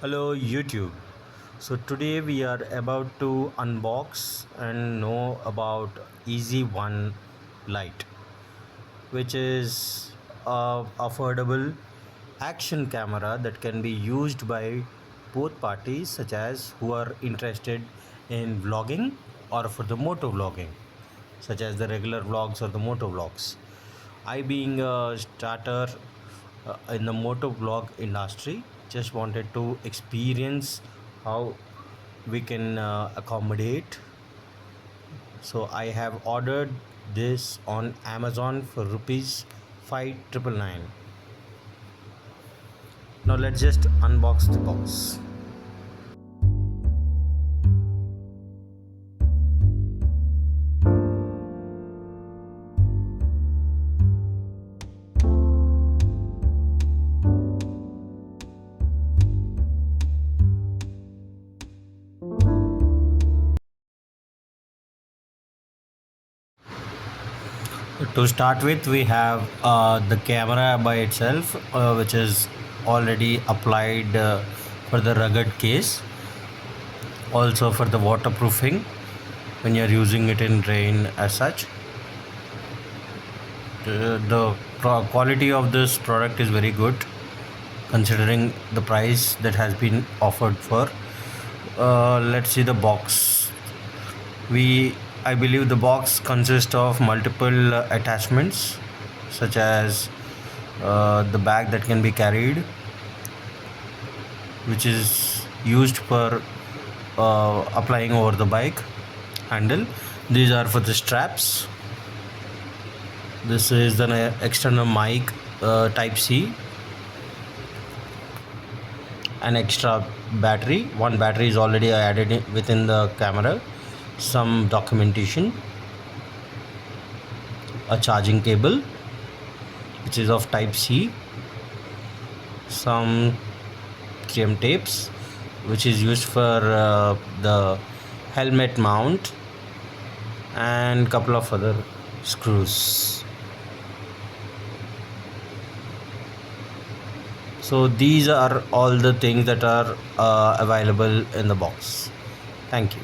Hello YouTube. So today we are about to unbox and know about Easy One Lite, which is a affordable action camera that can be used by both parties, such as who are interested in vlogging or for the moto vlogging, such as the regular vlogs or the moto vlogs. I, being a starter in the moto vlog industry, just wanted to experience how we can accommodate. So I have ordered this on Amazon for rupees 5999. Now let's just unbox the box. To start with, we have the camera by itself, which is already applied for the rugged case, also for the waterproofing when you're using it in rain as such. The quality of this product is very good considering the price that has been offered for. Let's see the box. I believe the box consists of multiple attachments, such as the bag that can be carried, which is used for applying over the bike handle. These are for the straps. This is an external mic, type C, an extra battery. One battery is already added within the camera, some documentation, a charging cable which is of type C, some 3M tapes which is used for the helmet mount, and couple of other screws. So these are all the things that are available in the box. Thank you.